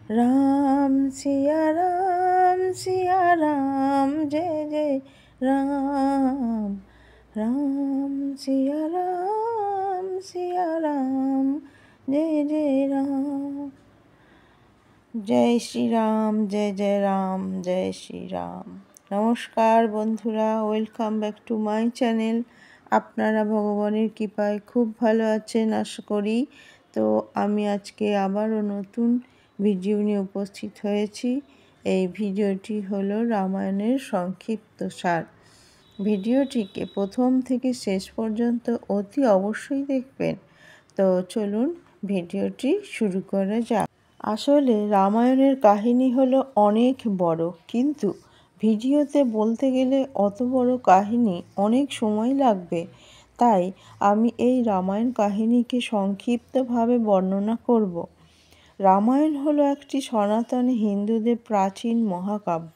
राम सिया राम जय जय राम। राम सिया राम जय जय राम। जय श्री राम, जय जय राम, जय श्री राम। নমস্কার বন্ধুরা, welcome back to my channel. আপনারা ভগবানের কৃপায় খুব ভালো আছেন আশা করি। তো আমি আজকে আবারও নতুন ভিডিও নিয়ে উপস্থিত হয়েছি। এই ভিডিওটি হলো রামায়ণের সংক্ষিপ্ত সার। ভিডিওটিকে প্রথম থেকে শেষ পর্যন্ত অতি অবশ্যই দেখবেন। তো চলুন ভিডিওটি শুরু করা যাক। আসলে রামায়ণের কাহিনী হলো অনেক বড়, কিন্তু ভিডিওতে বলতে গেলে অত বড় কাহিনী অনেক সময় লাগবে। তাই আমি এই রামায়ণ কাহিনীকে সংক্ষিপ্তভাবে বর্ণনা করব। রামায়ণ হলো একটি সনাতন হিন্দুদের প্রাচীন মহাকাব্য।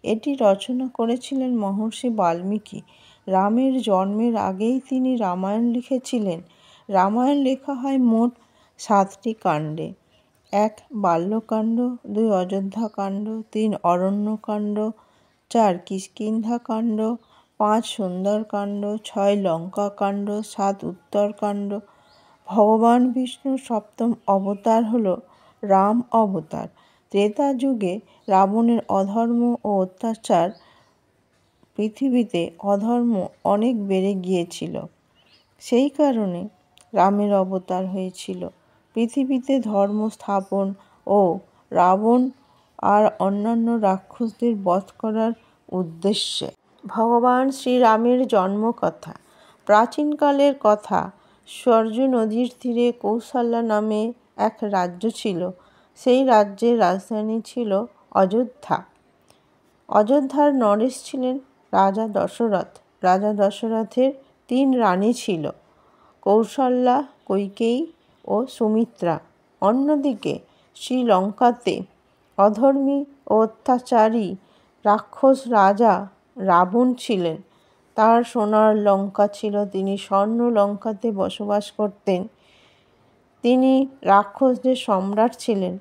এটি রচনা করেছিলেন মহর্ষি বাল্মীকি। রামের জন্মের আগেই তিনি রামায়ণ লিখেছিলেন। রামায়ণ লেখা হয় মোট 7টি কাণ্ডে। 1 বাল্যকাণ্ড, 2 অযোধ্যাকাণ্ড, 3 অরণ্যকাণ্ড, 4 কিষ্কিন্ধাকাণ্ড, 5 সুন্দরকাণ্ড, 6 লঙ্কাকাণ্ড, 7 উত্তরকাণ্ড। ভগবান বিষ্ণুর সপ্তম অবতার হল রাম অবতার। ত্রেতা যুগে রাবণের অধর্ম ও অত্যাচার পৃথিবীতে অধর্ম অনেক বেড়ে গিয়েছিল। সেই কারণে রামের অবতার হয়েছিল পৃথিবীতে ধর্ম স্থাপন ও রাবণ আর অন্যান্য রাক্ষসদের বধ করার উদ্দেশ্যে। ভগবান শ্রীরামের জন্মকথা। প্রাচীনকালের কথা, সরযূ নদীর তীরে কৌশল্যা নামে এক রাজ্য ছিল। সেই রাজ্যের রাজধানী ছিল অযোধ্যা। অযোধ্যার নরেশ ছিলেন রাজা দশরথ। রাজা দশরথের 3 রানী ছিল, কৌশল্যা, কৈকেয়ী ও সুমিত্রা। অন্যদিকে শ্রীলঙ্কাতে অধর্মী ও অত্যাচারী রাক্ষস রাজা রাবণ ছিলেন। তার সোনার লঙ্কা ছিল, তিনি স্বর্ণ লঙ্কাতে বসবাস করতেন। তিনি রাক্ষসদের সম্রাট ছিলেন।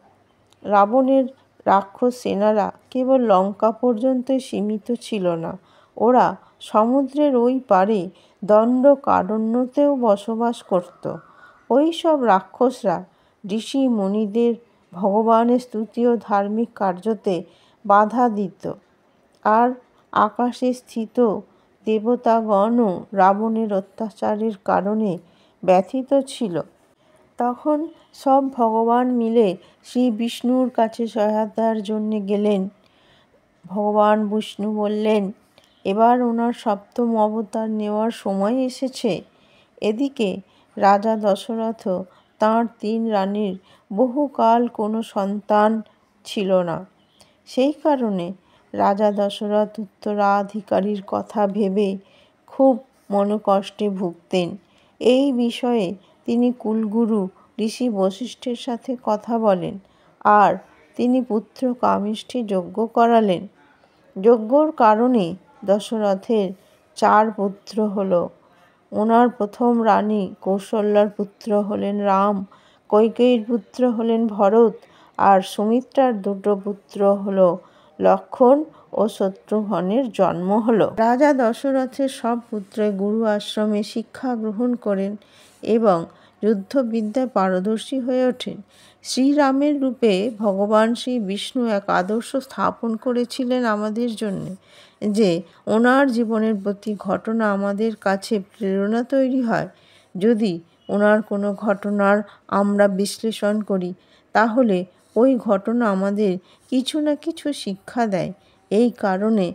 রাবণের রাক্ষস সেনারা কেবল লঙ্কা পর্যন্তই সীমিত ছিল না, ওরা সমুদ্রের ওই পারে দণ্ডকারণ্যতেও বসবাস করত। ওই সব রাক্ষসরা ঋষি মুনিদের ভগবানের স্তুতি ও ধার্মিক কার্যতে বাধা দিত, আর আকাশে স্থিত দেবতাগণও রাবণের অত্যাচারের কারণে ব্যথিত ছিল। তখন সব ভগবান মিলে শ্রী বিষ্ণুর কাছে সহায়তার জন্য গেলেন। ভগবান বিষ্ণু বললেন, এবার ওনার সপ্তম অবতার নেওয়ার সময় এসেছে। এদিকে রাজা দশরথও তাঁর 3 রানীর বহুকাল কোনো সন্তান ছিল না। সেই কারণে রাজা দশরথ উত্তরাধিকারীর কথা ভেবে খুব মনোকষ্টে ভুগতেন। এই বিষয়ে তিনি কুলগুরু ঋষি বশিষ্ঠের সাথে কথা বলেন, আর তিনি পুত্র কামেষ্টি যজ্ঞ করালেন। যজ্ঞর কারণে দশরথের 4 পুত্র হলো। ওনার প্রথম রানী কৌশল্যার পুত্র হলেন রাম, কৈকেয়ীর পুত্র হলেন ভরত, আর সুমিত্রার 2 পুত্র হলো লক্ষ্মণ ও শত্রুঘ্নের জন্ম হলো। রাজা দশরথের সব পুত্রই গুরু আশ্রমে শিক্ষা গ্রহণ করেন এবং যুদ্ধবিদ্যায় পারদর্শী হয়ে ওঠেন। শ্রীরামের রূপে ভগবান শ্রী বিষ্ণু এক আদর্শ স্থাপন করেছিলেন আমাদের জন্য, যে ওনার জীবনের প্রতি ঘটনা আমাদের কাছে প্রেরণা তৈরি হয়। যদি ওনার কোনো ঘটনার আমরা বিশ্লেষণ করি, তাহলে ওই ঘটনা আমাদের কিছু না কিছু শিক্ষা দেয়। এই কারণে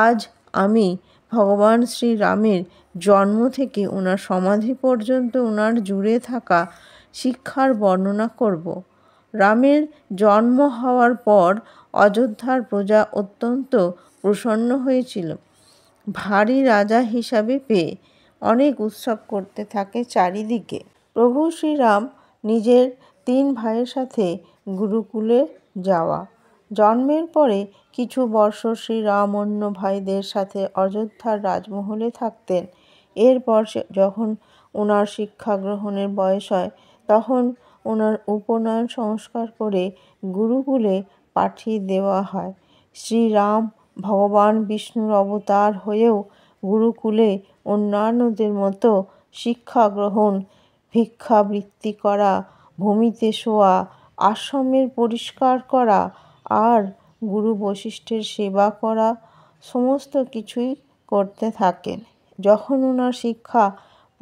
আজ আমি ভগবান শ্রীরামের জন্ম থেকে ওনার সমাধি পর্যন্ত ওনার জুড়ে থাকা শিক্ষার বর্ণনা করব। রামের জন্ম হওয়ার পর অযোধ্যার প্রজা অত্যন্ত প্রসন্ন হয়েছিল। ভারী রাজা হিসাবে পেয়ে অনেক উৎসব করতে থাকে চারিদিকে। প্রভু শ্রীরাম নিজের 3 ভাইয়ের সাথে গুরুকুলে যাওয়া। জন্মের পরে কিছু বর্ষ শ্রীরাম অন্য ভাইদের সাথে অযোধ্যার রাজমহলে থাকতেন। এরপর যখন ওনার শিক্ষা গ্রহণের বয়স হয়, তখন ওনার উপনয়ন সংস্কার করে গুরুকুলে পাঠিয়ে দেওয়া হয়। শ্রীরাম ভগবান বিষ্ণুর অবতার হয়েও গুরুকুলে অন্যান্যদের মতো শিক্ষা গ্রহণ, ভিক্ষাবৃত্তি করা, ভূমিতে শোয়া, আশ্রমের পরিষ্কার করা আর গুরু বশিষ্ঠের সেবা করা সমস্ত কিছুই করতে থাকেন। যখন ওনার শিক্ষা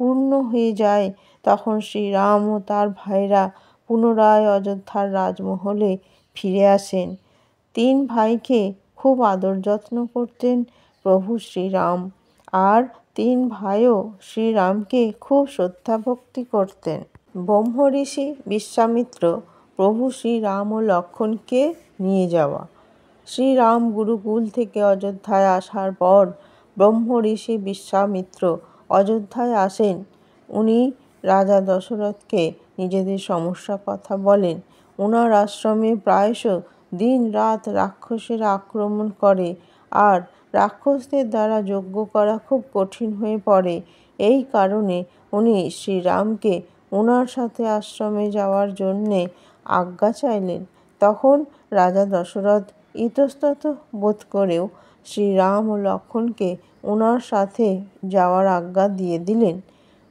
পূর্ণ হয়ে যায় তখন শ্রীরাম ও তার ভাইরা পুনরায় অযোধ্যার রাজমহলে ফিরে আসেন। 3 ভাইকে খুব আদর যত্ন করতেন প্রভু শ্রীরাম, আর 3 ভাইও শ্রীরামকে খুব শ্রদ্ধা ভক্তি করতেন। ব্রহ্ম ঋষি বিশ্বামিত্র প্রভু শ্রীরাম ও লক্ষ্মণকে নিয়ে যাওয়া। শ্রীরাম গুরুকুল থেকে অযোধ্যায় আসার পর ব্রহ্ম ঋষি বিশ্বামিত্র অযোধ্যায় আসেন। উনি রাজা দশরথকে নিজেদের সমস্যার কথা বলেন। ওনার আশ্রমে প্রায়শ দিন রাত রাক্ষসেরা আক্রমণ করে আর রাক্ষসদের দ্বারা যজ্ঞ করা খুব কঠিন হয়ে পড়ে। এই কারণে উনি শ্রীরামকে ওনার সাথে আশ্রমে যাওয়ার জন্যে আজ্ঞা চাইলেন। তখন রাজা দশরথ ইতস্তত বোধ করেও শ্রীরাম ও লক্ষ্মণকে ওনার সাথে যাওয়ার আজ্ঞা দিয়ে দিলেন।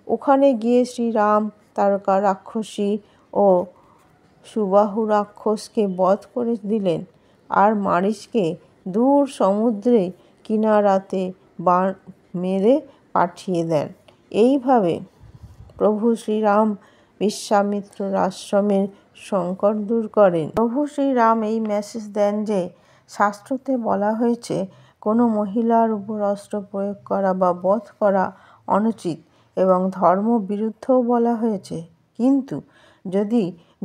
ওখানে গিয়ে শ্রীরাম তারকা রাক্ষসী ও সুবাহু রাক্ষসকে বধ করে দিলেন আর মারীচকে দূর সমুদ্রে কিনারাতে বাণ মেরে পাঠিয়ে দেন। এইভাবে প্রভু শ্রীরাম বিশ্বামিত্রর আশ্রমের সংকট দূর করেন। প্রভু শ্রীরাম এই মেসেজ দেন যে শাস্ত্রতে বলা হয়েছে কোনো মহিলার উপর অস্ত্র প্রয়োগ করা বা বধ করা অনুচিত এবং ধর্ম বিরুদ্ধও বলা হয়েছে, কিন্তু যদি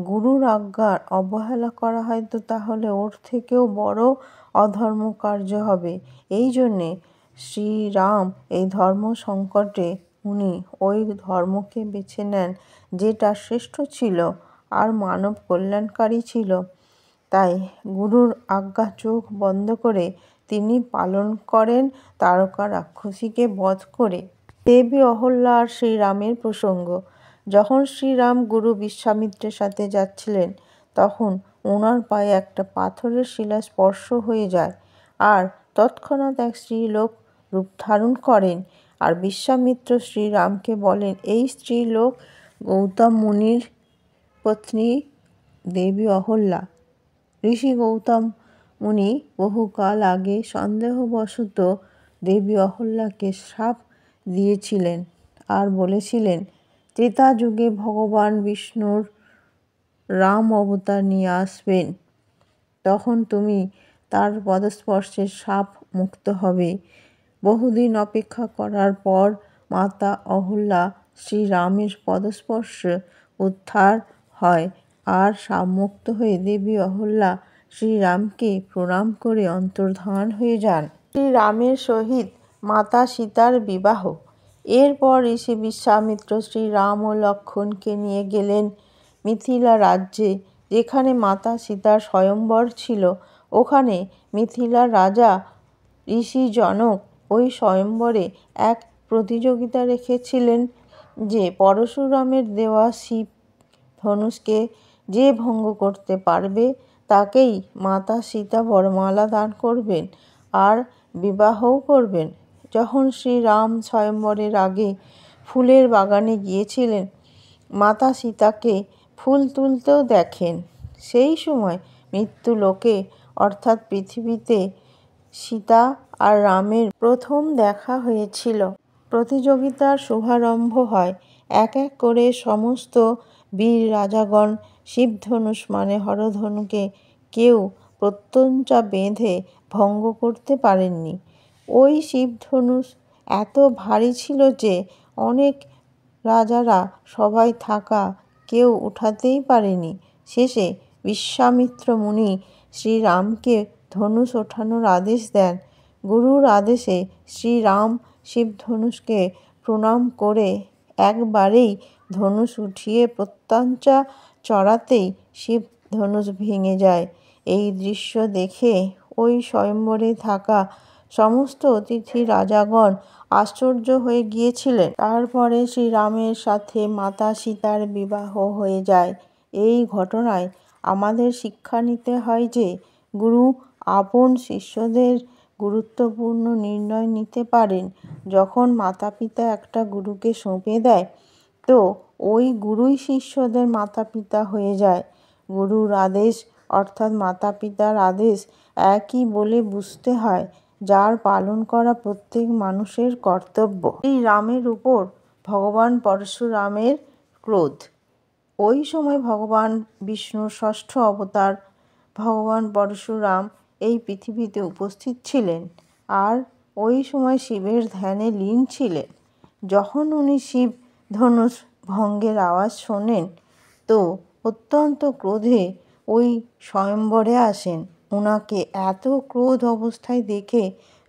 গুরুর আজ্ঞার অবহেলা করা হয় তো তাহলে ওর থেকেও বড় অধর্ম কার্য হবে। এই জন্যে শ্রীরাম এই ধর্ম সংকটে উনি ওই ধর্মকে বেছে নেন যেটা শ্রেষ্ঠ ছিল আর মানব কল্যাণকারী ছিল। তাই গুরুর আজ্ঞা চোখ বন্ধ করে তিনি পালন করেন তারকা রাক্ষসীকে বধ করে। দেবী অহল্যা আর শ্রীরামের প্রসঙ্গ। যখন শ্রীরাম গুরু বিশ্বামিত্রের সাথে যাচ্ছিলেন তখন ওনার পায়ে একটা পাথরের শিলা স্পর্শ হয়ে যায় আর তৎক্ষণাৎ এক স্ত্রীলোক রূপ ধারণ করেন আর বিশ্বামিত্র শ্রীরামকে বলেন, এই স্ত্রীলোক গৌতম মুনির পত্নী দেবী অহল্যা। ঋষি গৌতম মুনি বহুকাল আগে সন্দেহবশত দেবী অহল্যাকে শ্রাপ দিয়েছিলেন আর বলেছিলেন, ত্রেতা যুগে ভগবান বিষ্ণুর রাম অবতার নিয়ে আসবেন, তখন তুমি তার পদস্পর্শে শ্রাপ মুক্ত হবে। বহুদিন অপেক্ষা করার পর মাতা অহল্যা শ্রীরামের পদস্পর্শে উদ্ধার হয় আর শ্রাপমুক্ত হয়ে দেবী অহল্যা শ্রীরামকে প্রণাম করে অন্তর্ধান হয়ে যান। শ্রীরামের সহিত মাতা সীতার বিবাহ। এরপর ঋষি বিশ্বামিত্র শ্রীরাম ও লক্ষ্মণকে নিয়ে গেলেন মিথিলা রাজ্যে, যেখানে মাতা সীতার স্বয়ম্বর ছিল। ওখানে মিথিলার রাজা ঋষি জনক ওই স্বয়ম্বরে এক প্রতিযোগিতা রেখেছিলেন যে পরশুরামের দেওয়া শিব ধনুষকে যে ভঙ্গ করতে পারবে তাকেই মাতা সীতা বরমালা দান করবেন আর বিবাহও করবেন। যখন শ্রীরাম স্বয়ম্বরের আগে ফুলের বাগানে গিয়েছিলেন, মাতা সীতাকে ফুল তুলতেও দেখেন। সেই সময় মৃত্যুলোকে অর্থাৎ পৃথিবীতে সীতা আর রামের প্রথম দেখা হয়েছিল। প্রতিযোগিতার শুভারম্ভ হয়। এক এক করে সমস্ত বীর রাজাগণ শিবধনুষ মানে হরধনুকে কেউ প্রত্যঞ্চা বেঁধে ভঙ্গ করতে পারেননি। ওই শিবধনুষ এত ভারী ছিল যে অনেক রাজারা সবাই থাকা কেউ উঠাতেই পারেনি। শেষে বিশ্বামিত্র মুনি শ্রীরামকে ধনুষ ওঠানোর আদেশ দেন। গুরুর আদেশে শ্রীরাম শিবধনুষকে প্রণাম করে একবারেই ধনুষ উঠিয়ে প্রত্যঞ্চা চড়াতেই শিবধনুষ ভেঙে যায়। এই দৃশ্য দেখে ওই স্বয়ম্বরে থাকা সমস্ত অতিথি রাজাগণ আশ্চর্য হয়ে গিয়েছিলেন। তারপরে শ্রীরামের সাথে মাতা সীতার বিবাহ হয়ে যায়। এই ঘটনায় আমাদের শিক্ষা নিতে হয় যে গুরু আপন শিষ্যদের গুরুত্বপূর্ণ নির্ণয় নিতে পারেন। যখন মাতা পিতা একটা গুরুকে সঁপে দেয়, তো ওই গুরুই শিষ্যদের মাতা পিতা হয়ে যায়। গুরুর আদেশ অর্থাৎ মাতা পিতার আদেশ একই বলে বুঝতে হয়, যার পালন করা প্রত্যেক মানুষের কর্তব্য। এই রামের উপর ভগবান পরশুরামের ক্রোধ। ওই সময় ভগবান বিষ্ণুর ষষ্ঠ অবতার ভগবান পরশুরাম এই পৃথিবীতে উপস্থিত ছিলেন, আর ওই সময় শিবের ধ্যানে লীন ছিলেন। যখন উনি শিব ধনুষ ভঙ্গের আওয়াজ শোনেন, তো অত্যন্ত ক্রোধে ওই স্বয়ম্বরে আসেন। ওনাকে এত ক্রোধ অবস্থায় দেখে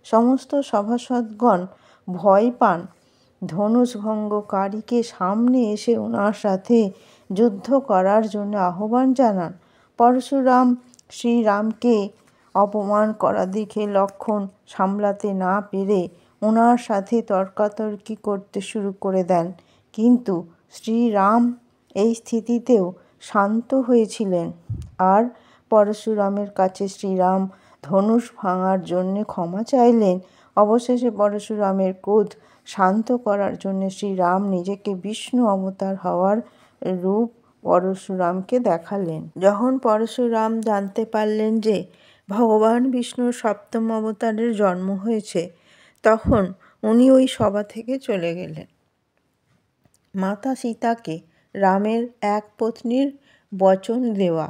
সমস্ত সভাসদগণ ভয় পান। ধনুষভঙ্গকারীকে সামনে এসে ওনার সাথে যুদ্ধ করার জন্য আহ্বান জানান। পরশুরাম শ্রীরামকে অপমান করা দেখে লক্ষ্মণ সামলাতে না পেরে ওনার সাথে তর্কাতর্কি করতে শুরু করে দেন, কিন্তু শ্রীরাম এই স্থিতিতেও শান্ত হয়েছিলেন। আর পরশুরামের কাছে শ্রীরাম ধনুষ ভাঙার জন্য ক্ষমা চাইলেন। অবশেষে পরশুরামের ক্রোধ শান্ত করার জন্য শ্রীরাম নিজেকে বিষ্ণু অবতার হওয়ার রূপ পরশুরামকে দেখালেন। যখন পরশুরাম জানতে পারলেন যে ভগবান বিষ্ণুর সপ্তম অবতারের জন্ম হয়েছে, তখন উনি ওই সভা থেকে চলে গেলেন। মাতা সীতাকে রামের এক পত্নীর বচন দেওয়া।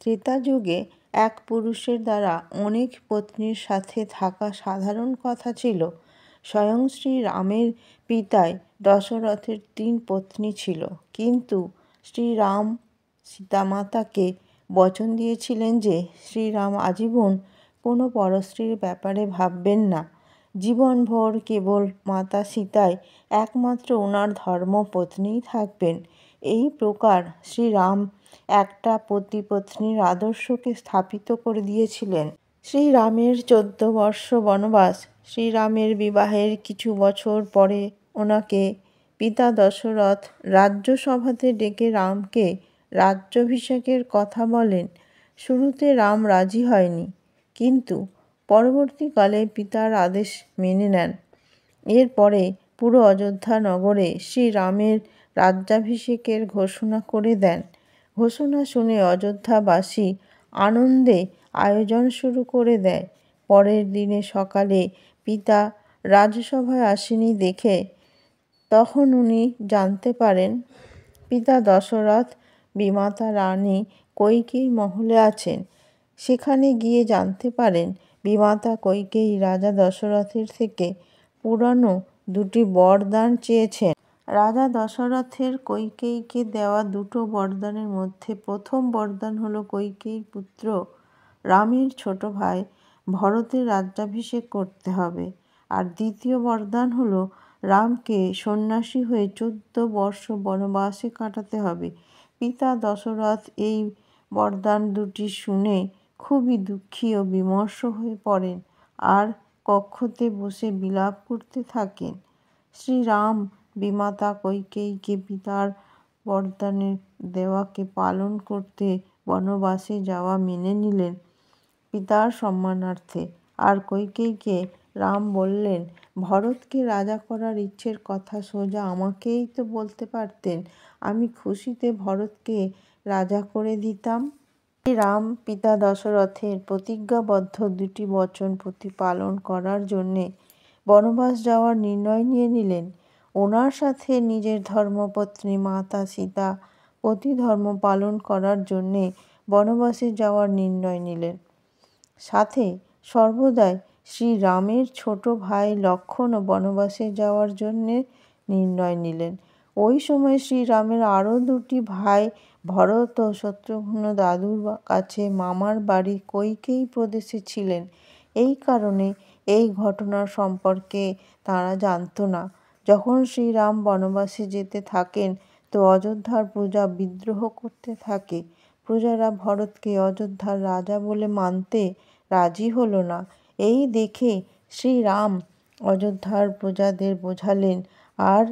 ত্রেতা যুগে এক পুরুষের দ্বারা অনেক পত্নীর সাথে থাকা সাধারণ কথা ছিল। স্বয়ং শ্রী রামের পিতায় দশরথের 3 পত্নী ছিল, কিন্তু শ্রীরাম সীতামাতাকে বচন দিয়েছিলেন যে শ্রীরাম আজীবন কোনো পরস্ত্রীর ব্যাপারে ভাববেন না। জীবনভর কেবল মাতা সীতাই একমাত্র ওনার ধর্মপত্নীই থাকবেন। এই প্রকার শ্রীরাম একটা পতি-পত্নীর আদর্শকে স্থাপিত করে দিয়েছিলেন। শ্রীরামের 14 বর্ষ বনবাস। শ্রীরামের বিবাহের কিছু বছর পরে ওনাকে পিতা দশরথ রাজ্যসভাতে ডেকে রামকে রাজ্যাভিষেকের কথা বলেন। শুরুতে রাম রাজি হয়নি, কিন্তু পরবর্তীকালে পিতার আদেশ মেনে নেন। এরপরে পুরো অযোধ্যা নগরে শ্রীরামের রাজ্যাভিষেকের ঘোষণা করে দেন। ঘোষণা শুনে অযোধ্যাবাসী আনন্দে আয়োজন শুরু করে দেয়। পরের দিনে সকালে পিতা রাজসভায় আসেনি দেখে তখন উনি জানতে পারেন পিতা দশরথ বিমাতা রানী কইকেয়ী মহলে আছেন। সেখানে গিয়ে জানতে পারেন বিমাতা কইকেয়ী রাজা দশরথের থেকে পুরানো 2টি বরদান চেয়েছেন। রাজা দশরথের কইকেয়ীকে দেওয়া 2টো বরদানের মধ্যে প্রথম বরদান হলো কইকেয়ীর পুত্র রামের ছোট ভাই ভরতের রাজ্যাভিষেক করতে হবে, আর দ্বিতীয় বরদান হলো রামকে সন্ন্যাসী হয়ে 14 বর্ষ বনবাসে কাটাতে হবে। পিতা দশরথ এই বরদান 2টি শুনে খুবই দুঃখী ও বিমর্ষ হয়ে পড়েন আর কক্ষতে বসে বিলাপ করতে থাকেন। শ্রীরাম বিমাতা কইকেয়ীকে পিতার বরদানের দেওয়াকে পালন করতে বনবাসে যাওয়া মেনে নিলেন পিতার সম্মানার্থে। আর কইকেয়ীকে রাম বললেন, ভরতকে রাজা করার ইচ্ছের কথা সোজা আমাকেই তো বলতে পারতেন, আমি খুশিতে ভরতকে রাজা করে দিতাম। রাম পিতা দশরথের প্রতিজ্ঞাবদ্ধ 2টি বচন প্রতিপালন করার জন্যে বনবাস যাওয়ার নির্ণয় নিয়ে নিলেন। ওনার সাথে নিজের ধর্মপত্নী মাতা সীতা পতিধর্ম পালন করার জন্যে বনবাসে যাওয়ার নির্ণয় নিলেন। সাথে সর্বদাই শ্রীরামের ছোট ভাই লক্ষ্মণও বনবাসে যাওয়ার জন্যে নির্ণয় নিলেন। ওই সময় শ্রীরামের আরও 2টি ভাই ভরত ও শত্রুঘ্ন দাদুর কাছে মামার বাড়ি কইকেয়ী প্রদেশে ছিলেন। এই কারণে এই ঘটনার সম্পর্কে তাঁরা জানত না। যখন শ্রীরাম বনবাসে যেতে থাকেন, তো অযোধ্যার প্রজা বিদ্রোহ করতে থাকে। প্রজারা ভরতকে অযোধ্যার রাজা বলে মানতে রাজি হলো না। এই দেখে শ্রীরাম অযোধ্যার প্রজাদের বোঝালেন আর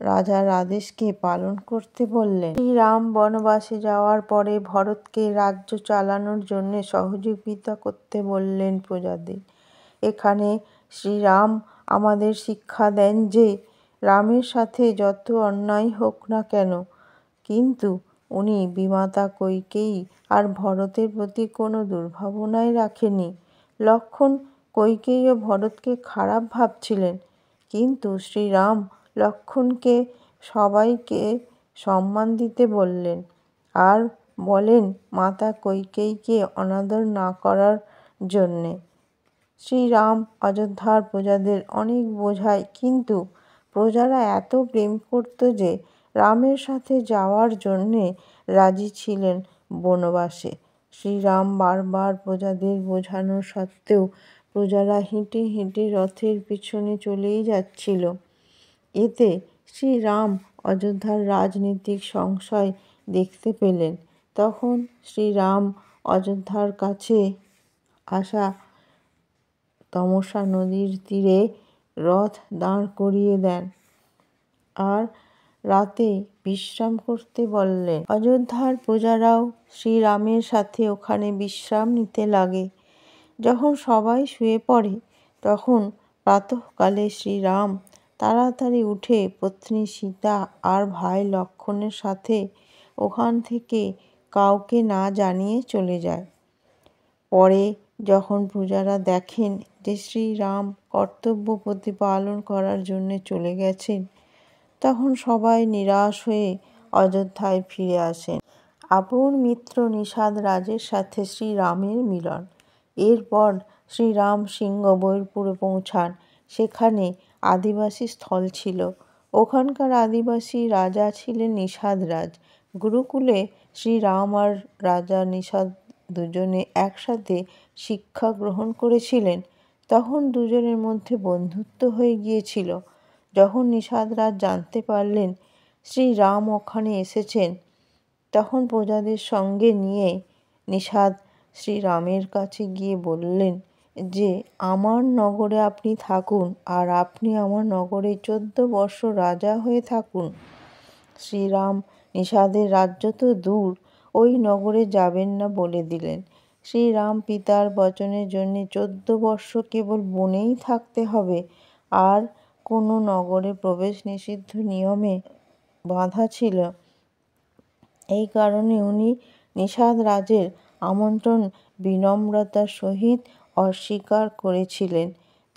রাজার আদেশকে পালন করতে বললেন। শ্রীরাম বনবাসে যাওয়ার পরে ভরতকে রাজ্য চালানোর জন্য সহযোগিতা করতে বললেন প্রজাদের। এখানে শ্রীরাম আমাদের শিক্ষা দেন যে রামের সাথে যত অন্যায় হোক না কেন, কিন্তু উনি বিমাতা কইকেয়ী আর ভরতের প্রতি কোনো দুর্ভাবনাই রাখেনি। লক্ষ্মণ কইকেয়ী ও ভরতকে খারাপ ভাবছিলেন, কিন্তু শ্রীরাম লক্ষ্মণকে সবাইকে সম্মান দিতে বললেন আর বলেন মাতা কইকেয়ীকে অনাদর না করার জন্যে। শ্রীরাম অযোধ্যার প্রজাদের অনেক বোঝায়, কিন্তু প্রজারা এত প্রেম করত যে রামের সাথে যাওয়ার জন্যে রাজি ছিলেন বনবাসে। শ্রীরাম বারবার প্রজাদের বোঝানো সত্ত্বেও প্রজারা হেঁটে হেঁটে রথের পিছনে চলেই যাচ্ছিল। এতে শ্রীরাম অযোধ্যার রাজনীতিক সংশয় দেখতে পেলেন। তখন শ্রীরাম অযোধ্যার কাছে আসা তমসা নদীর তীরে রথ দাঁড় করিয়ে দেন আর রাতে বিশ্রাম করতে বললেন। অযোধ্যার প্রজারাও শ্রীরামের সাথে ওখানে বিশ্রাম নিতে লাগে। যখন সবাই শুয়ে পড়ে তখন প্রাতঃকালে শ্রীরাম তাড়াতাড়ি উঠে পত্নী সীতা আর ভাই লক্ষ্মণের সাথে ওখান থেকে কাউকে না জানিয়ে চলে যায়। পরে যখন প্রজারা দেখেন যে শ্রীরাম কর্তব্য প্রতিপালন করার জন্য চলে গেছেন, তখন সবাই নিরাশ হয়ে অযোধ্যায় ফিরে আসেন। আপন মিত্র নিষাদ রাজের সাথে শ্রীরামের মিলন। এরপর শ্রীরাম সিংহবৈরপুরে পৌঁছান। সেখানে আদিবাসী স্থল ছিল। ওখানকার আদিবাসী রাজা ছিলেন নিষাদ রাজ। গুরুকুলে শ্রীরাম আর রাজা নিষাদ দুজনে একসাথে শিক্ষা গ্রহণ করেছিলেন। তখন দুজনের মধ্যে বন্ধুত্ব হয়ে গিয়েছিল। যখন নিষাদ রাজ জানতে পারলেন শ্রীরাম ওখানে এসেছেন, তখন প্রজাদের সঙ্গে নিয়ে নিষাদ শ্রীরামের কাছে গিয়ে বললেন যে আমার নগরে আপনি থাকুন আর আপনি আমার নগরে 14 বর্ষ রাজা হয়ে থাকুন। শ্রীরাম নিষাদের রাজ্য তো দূর, ওই নগরে যাবেন না বলে দিলেন। শ্রীরাম পিতার বচনের জন্য 14 বর্ষ কেবল বনেই থাকতে হবে আর কোনো নগরে প্রবেশ নিষিদ্ধ নিয়মে বাঁধা ছিল। এই কারণে উনি নিষাদ রাজের আমন্ত্রণ বিনম্রতার সহিত অস্বীকার করেছিলেন।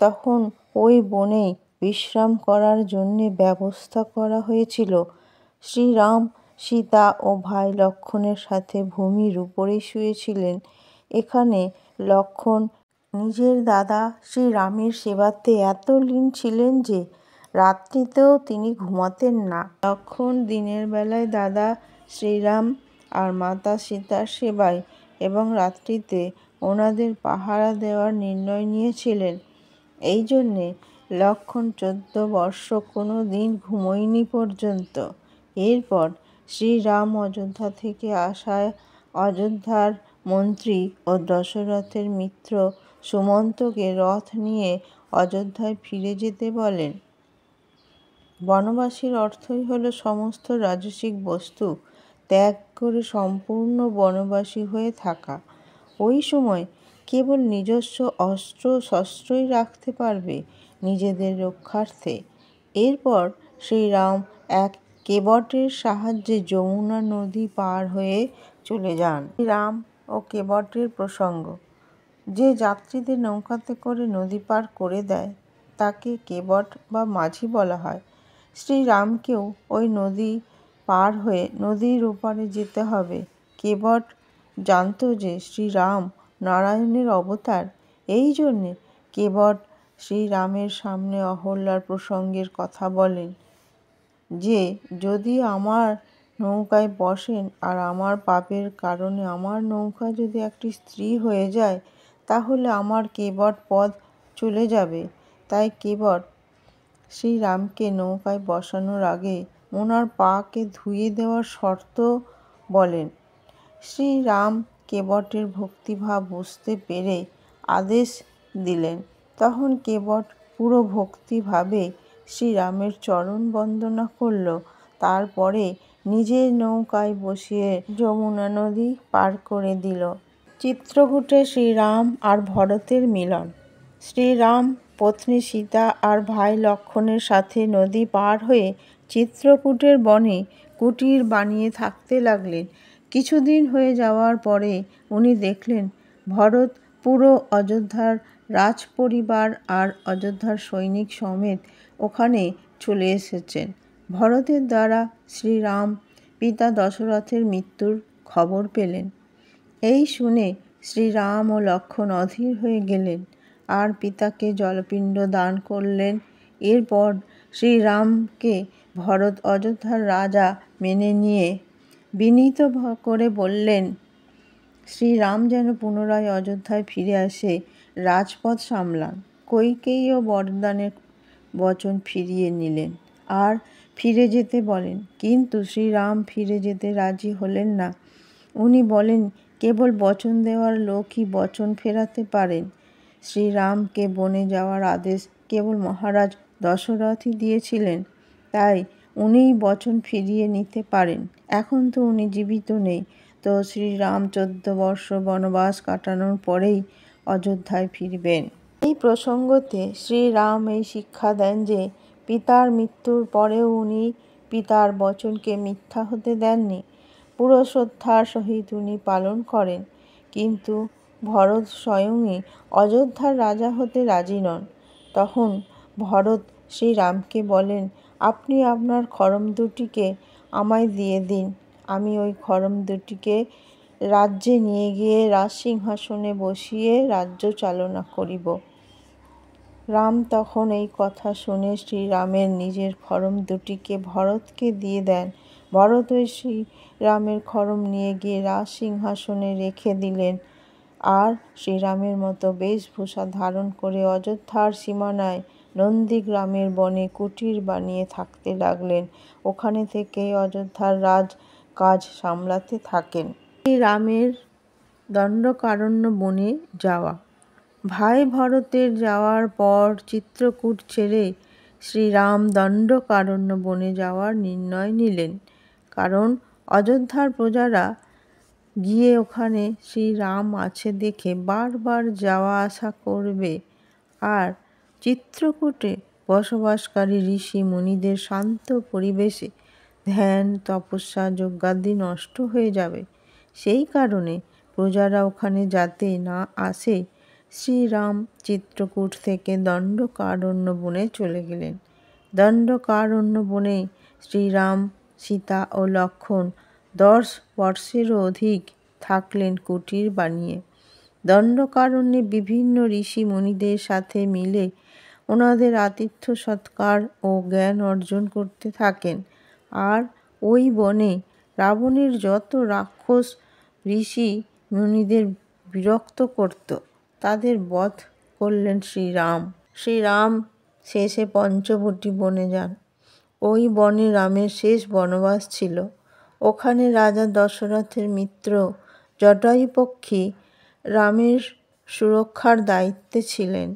তখন ওই বনেই বিশ্রাম করার জন্যে ব্যবস্থা করা হয়েছিল। শ্রীরাম সীতা ও ভাই লক্ষ্মণের সাথে ভূমির উপরেই শুয়েছিলেন। এখানে লক্ষ্মণ নিজের দাদা শ্রীরামের সেবাতে এত লীন ছিলেন যে রাত্রিতেও তিনি ঘুমাতেন না। লক্ষ্মণ দিনের বেলায় দাদা শ্রীরাম আর মাতা সীতার সেবায় এবং রাত্রিতে ওনাদের পাহারা দেওয়ার নির্ণয় নিয়েছিলেন। এই জন্যে লক্ষ্মণ 14 বর্ষ কোনো দিন ঘুমোয়নি পর্যন্ত। এরপর শ্রীরাম অযোধ্যা থেকে আসায় অযোধ্যার মন্ত্রী ও দশরথের মিত্র সুমন্তকে রথ নিয়ে অযোধ্যায় ফিরে যেতে বলেন। বনবাসীর অর্থই হলো সমস্ত রাজসিক বস্তু ত্যাগ করে সম্পূর্ণ বনবাসী হয়ে থাকা। ওই সময় কেবল নিজস্ব অস্ত্র শস্ত্রই রাখতে পারবে নিজেদের রক্ষার্থে। এরপর শ্রীরাম এক কেবটের সাহায্যে যমুনা নদী পার হয়ে চলে যান। শ্রীরাম ও কেবটের প্রসঙ্গ। যে যাত্রীদের নৌকাতে করে নদী পার করে দেয় তাকে কেবট বা মাঝি বলা হয়। শ্রীরামকেও ওই নদী পার হয়ে নদীর ওপারে যেতে হবে। কেবট জানত যে শ্রীরাম নারায়ণের অবতার। এই জন্যে কেবট শ্রীরামের সামনে অহল্যার প্রসঙ্গের কথা বলেন যে যদি আমার নৌকায় বসেন আর আমার পাপের কারণে আমার নৌকা যদি একটি স্ত্রী হয়ে যায়, তাহলে আমার কেবট পদ চলে যাবে। তাই কেবট শ্রীরামকে নৌকায় বসানোর আগে ওনার পাকে ধুয়ে দেওয়ার শর্ত বলেন। শ্রীরাম কেবটের ভক্তিভাব বুঝতে পেরে আদেশ দিলেন। তখন কেবট পুরো ভক্তিভাবে শ্রীরামের চরণ বন্দনা করল। তারপরে নিজের নৌকায় বসিয়ে যমুনা নদী পার করে দিল। চিত্রকূটে শ্রীরাম আর ভরতের মিলন। শ্রীরাম পত্নী সীতা আর ভাই লক্ষ্মণের সাথে নদী পার হয়ে চিত্রকূটের বনে কুটির বানিয়ে থাকতে লাগলেন। কিছুদিন হয়ে যাওয়ার পরে উনি দেখলেন ভরত পুরো অযোধ্যার রাজপরিবার আর অযোধ্যার সৈনিক সমেত ওখানে চলে এসেছেন। ভরতের দ্বারা শ্রীরাম পিতা দশরথের মৃত্যুর খবর পেলেন। এই শুনে শ্রীরাম ও লক্ষ্মণ অধীর হয়ে গেলেন আর পিতাকে জলপিণ্ড দান করলেন। এরপর শ্রীরামকে ভরত অযোধ্যার রাজা মেনে নিয়ে বিনীত করে বললেন শ্রীরাম যেন পুনরায় অযোধ্যায় ফিরে আসে রাজপথ সামলান। কইকেয়ীও বরদানের বচন ফিরিয়ে নিলেন আর ফিরে যেতে বলেন, কিন্তু শ্রীরাম ফিরে যেতে রাজি হলেন না। উনি বলেন কেবল বচন দেওয়ার লোকই বচন ফেরাতে পারেন। শ্রীরামকে বনে যাওয়ার আদেশ কেবল মহারাজ দশরথই দিয়েছিলেন, তাই উনিই বচন ফিরিয়ে নিতে পারেন। এখন তো উনি জীবিত নেই, তো শ্রীরাম 14 বর্ষ বনবাস কাটানোর পরেই অযোধ্যায় ফিরবেন। এই প্রসঙ্গতে শ্রীরাম এই শিক্ষা দেন যে পিতার মৃত্যুর পরেও উনি পিতার বচনকে মিথ্যা হতে দেননি। পুরো শ্রদ্ধার সহিত উনি পালন করেন। কিন্তু ভরত স্বয়ংই অযোধ্যার রাজা হতে রাজি নন। তখন ভরত শ্রীরামকে বলেন, আপনি আপনার খড়ম দুটিকে আমায় দিয়ে দিন, আমি ওই খড়ম দুটিকে রাজ্যে নিয়ে গিয়ে রাজসিংহাসনে বসিয়ে রাজ্য চালনা করিব। রাম তখন এই কথা শুনে শ্রীরামের নিজের খড়ম দুটিকে ভরতকে দিয়ে দেন। ভরত ওই শ্রীরামের খড়ম নিয়ে গিয়ে রাজসিংহাসনে রেখে দিলেন আর শ্রীরামের মতো বেশভূষা ধারণ করে অযোধ্যার সীমানায় নন্দীগ্রামের বনে কুটির বানিয়ে থাকতে লাগলেন। ওখানে থেকেই অযোধ্যার রাজ কাজ সামলাতে থাকেন। শ্রীরামের দণ্ডকারণ্য বনে যাওয়া। ভাই ভরতের যাওয়ার পর চিত্রকূট ছেড়ে শ্রীরাম দণ্ডকারণ্য বনে যাওয়ার নির্ণয় নিলেন, কারণ অযোধ্যার প্রজারা গিয়ে ওখানে শ্রীরাম আছে দেখে বারবার যাওয়া আসা করবে আর চিত্রকূটে বসবাসকারী ঋষি মুনিদের শান্ত পরিবেশে ধ্যান তপস্যা যজ্ঞাদি নষ্ট হয়ে যাবে। সেই কারণে প্রজারা ওখানে যাতে না আসে শ্রীরাম চিত্রকূট থেকে দণ্ডকারণ্য বনে চলে গেলেন। দণ্ডকারণ্য বনে শ্রীরাম সীতা ও লক্ষ্মণ 10 বর্ষেরও অধিক থাকলেন কুটির বানিয়ে। দণ্ডকারণ্যে বিভিন্ন ঋষি মুনিদের সাথে মিলে ওনাদের আতিথ্য সৎকার ও জ্ঞান অর্জন করতে থাকেন। আর ওই বনে রাবণের যত রাক্ষস ঋষি মুনিদের বিরক্ত করত তাদের বধ করলেন শ্রীরাম। শ্রীরাম শেষে পঞ্চবটী বনে যান। ওই বনে রামের শেষ বনবাস ছিল। ওখানে রাজা দশরথের মিত্র জটায়ুপক্ষী রামের সুরক্ষার দায়িত্বে ছিলেন।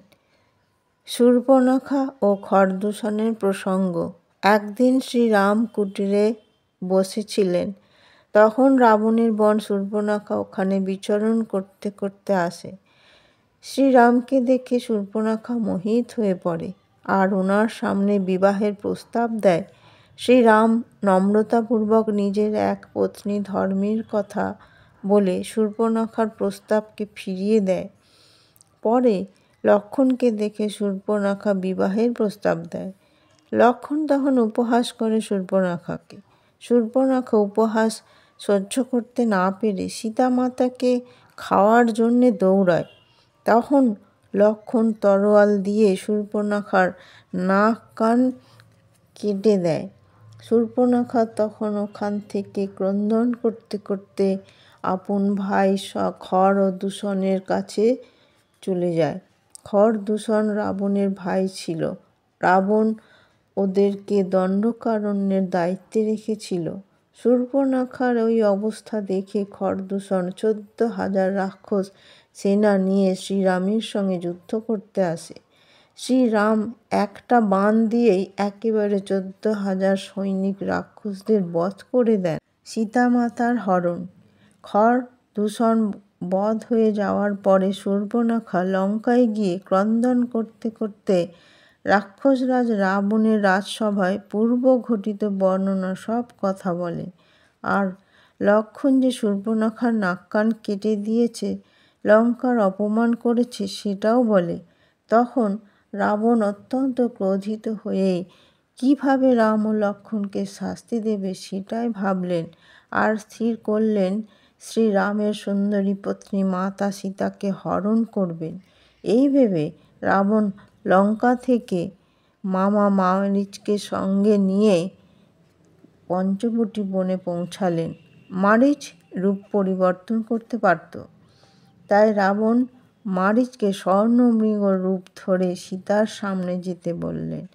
শূর্পণখা ও খরদূষণের প্রসঙ্গ। একদিন শ্রীরাম কুটিরে বসেছিলেন, তখন রাবণের বোন শূর্পণখা ওখানে বিচরণ করতে করতে আসে। শ্রীরামকে দেখে শূর্পণখা মোহিত হয়ে পড়ে আর ওনার সামনে বিবাহের প্রস্তাব দেয়। শ্রীরাম নম্রতাপূর্বক নিজের এক পত্নী ধর্মের কথা বলে শূর্পণখার প্রস্তাবকে ফিরিয়ে দেয়। পরে লক্ষ্মণকে দেখে শূর্পণখা বিবাহের প্রস্তাব দেয়। লক্ষ্মণ তখন উপহাস করে শূর্পণখাকে। শূর্পণখা উপহাস সহ্য করতে না পেরে সীতামাতাকে খাওয়ার জন্যে দৌড়ায়। তখন লক্ষ্মণ তরোয়াল দিয়ে শূর্পণখার নাক কান কেটে দেয়। শূর্পণখা তখন ওখান থেকে ক্রন্দন করতে করতে আপন ভাই খরদূষণের কাছে চলে যায়। খরদূষণ রাবণের ভাই ছিল। রাবণ ওদেরকে দণ্ডকারণ্যের দায়িত্বে রেখেছিল। শূর্পণখার ওই অবস্থা দেখে খরদূষণ 14,000 রাক্ষস সেনা নিয়ে শ্রীরামের সঙ্গে যুদ্ধ করতে আসে। শ্রীরাম একটা বাণ দিয়েই একেবারে 14,000 সৈনিক রাক্ষসদের বধ করে দেন। সীতামাতার হরণ। খর দূষণ বধ হয়ে যাওয়ার পরে শূর্পণখা লঙ্কায় গিয়ে ক্রন্দন করতে করতে রাক্ষসরাজ রাবণের রাজসভায় পূর্ব ঘটিত বর্ণনা সব কথা বলে। আর লক্ষ্মণ যে শূর্পণখার নাক কান কেটে দিয়েছে, লঙ্কার অপমান করেছে সেটাও বলে। তখন রাবণ অত্যন্ত ক্রোধিত হয়ে কিভাবে রাম ও লক্ষ্মণকে শাস্তি দেবে সেটাই ভাবলেন আর স্থির করলেন শ্রীরামের সুন্দরী পত্নী মাতা সীতাকে হরণ করবেন। এই ভেবে রাবণ লঙ্কা থেকে মামা মারীচকে সঙ্গে নিয়ে পঞ্চবটী বনে পৌঁছালেন। মারীচ রূপ পরিবর্তন করতে পারত, তাই রাবণ মারীচকে স্বর্ণমৃগ রূপ ধরে সীতার সামনে যেতে বললেন।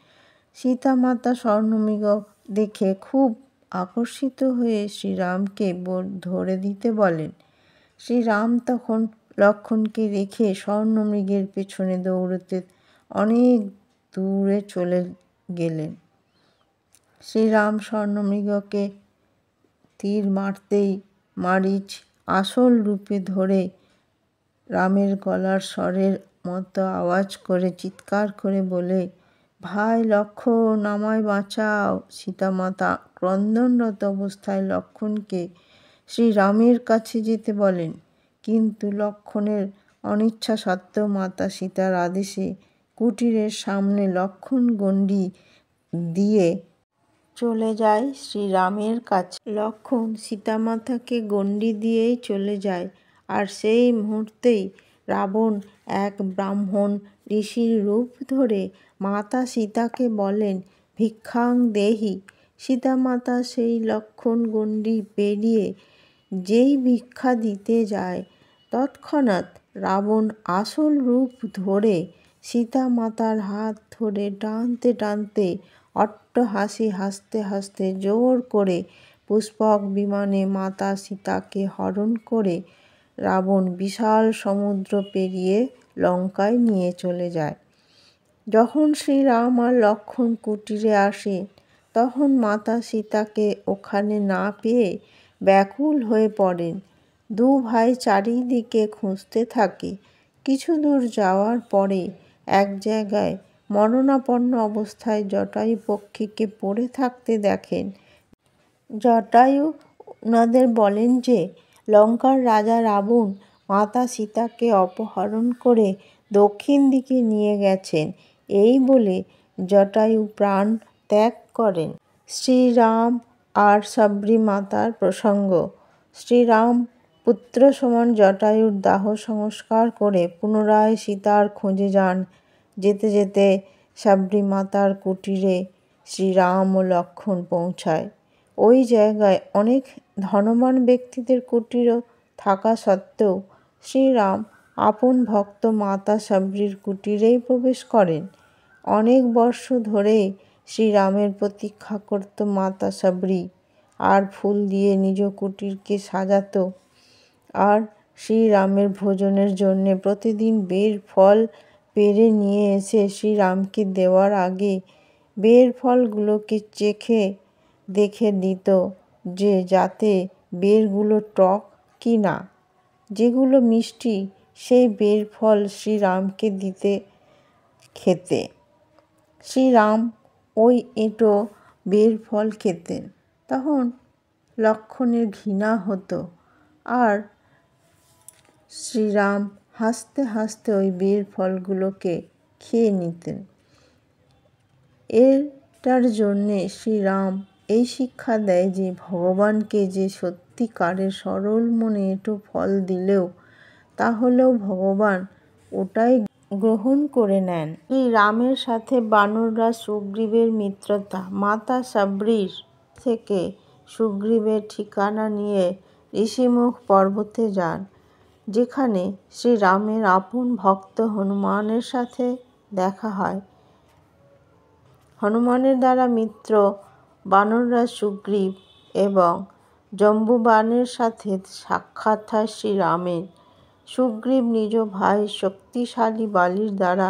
সীতামাতা স্বর্ণমৃগ দেখে খুব আকর্ষিত হয়ে শ্রীরামকে ধরে দিতে বলেন। শ্রীরাম তখন লক্ষ্মণকে রেখে স্বর্ণমৃগের পেছনে দৌড়তে অনেক দূরে চলে গেলেন। শ্রীরাম স্বর্ণমৃগকে তীর মারতেই মারীচ আসল রূপে ধরে রামের গলার স্বরের মতো আওয়াজ করে চিৎকার করে বলে, ভাই লক্ষ্মণ, আমায় বাঁচাও। সীতামাতা ক্রন্দনরত অবস্থায় লক্ষ্মণকে শ্রীরামের কাছে যেতে বলেন, কিন্তু লক্ষ্মণের অনিচ্ছা সত্ত্বেও মাতা সীতার আদেশে কুটিরের সামনে লক্ষ্মণ গণ্ডি দিয়ে চলে যায় শ্রীরামের কাছে। লক্ষ্মণ সীতামাতাকে গণ্ডি দিয়েই চলে যায়, আর সেই মুহূর্তেই রাবণ এক ব্রাহ্মণ ঋষির রূপ ধরে মাতা সীতাকে বলেন, ভিক্ষাং দেহি। সীতামাতা সেই লক্ষ্মণ গণ্ডি পেরিয়ে যেই ভিক্ষা দিতে যায়, তৎক্ষণাৎ রাবণ আসল রূপ ধরে সীতামাতার হাত ধরে টানতে টানতে অট্টহাসি হাসতে হাসতে জোর করে পুষ্পক বিমানে মাতা সীতাকে হরণ করে রাবণ বিশাল সমুদ্র পেরিয়ে লঙ্কায় নিয়ে চলে যায়। যখন শ্রীরাম আর লক্ষ্মণ কুটিরে আসে, তখন মাতা সীতাকে ওখানে না পেয়ে ব্যাকুল হয়ে পড়েন। দু ভাই চারিদিকে খুঁজতে থাকে। কিছু দূর যাওয়ার পরে এক জায়গায় মরণাপন্ন অবস্থায় জটায়ু পক্ষীকে পড়ে থাকতে দেখেন। জটায়ু ওনাদের বলেন যে লঙ্কার রাজা রাবণ মাতা সীতাকে অপহরণ করে দক্ষিণ দিকে নিয়ে গেছেন। এই বলে জটায়ু প্রাণ ত্যাগ করেন। শ্রীরাম আর শবরী মাতার প্রসঙ্গ। শ্রীরাম পুত্র সমান জটায়ুর দাহ সংস্কার করে পুনরায় সীতার খোঁজে যান। যেতে যেতে শবরী মাতার কুটিরে শ্রীরাম ও লক্ষ্মণ পৌঁছায়। ওই জায়গায় অনেক ধনবান ব্যক্তিদের কুটির থাকা সত্ত্বেও শ্রীরাম আপন ভক্ত মাতা শবরীর কুটিরেই প্রবেশ করেন। অনেক বর্ষ ধরে শ্রীরামের প্রতীক্ষা করত মাতা শবরী, আর ফুল দিয়ে নিজ কুটিরকে সাজাত, আর শ্রীরামের ভোজনের জন্যে প্রতিদিন বের ফল পেড়ে নিয়ে এসে শ্রীরামকে দেওয়ার আগে বের ফলগুলোকে চেখে দেখে দিত যে যাতে বেরগুলো টক কি না। যেগুলো মিষ্টি সেই বের ফল শ্রীরামকে দিতে খেতে। শ্রীরাম ওই এঁটো বের ফল খেতেন। তখন লক্ষ্মণের ঘৃণা হতো, আর শ্রীরাম হাসতে হাসতে ওই বের ফলগুলোকে খেয়ে নিতেন। এটার জন্যে শ্রীরাম এই শিক্ষা দেয় যে ভগবানকে যে সত্যিকারের সরল মনে এঁটো ফল দিলেও তাহলেও ভগবান ওটাই গ্রহণ করে নেন। শ্রীরামের সাথে বানররাজ সুগ্রীবের মিত্রতা। মাতা শবরীর থেকে সুগ্রীবের ঠিকানা নিয়ে ঋষিমুখ পর্বতে যান, যেখানে শ্রীরামের আপন ভক্ত হনুমানের সাথে দেখা হয়। হনুমানের দ্বারা মিত্র বানররাজ সুগ্রীব এবং জম্বুবানের সাথে সাক্ষাৎ হয় শ্রীরামের। সুগ্রীব নিজ ভাই শক্তিশালী বালির দ্বারা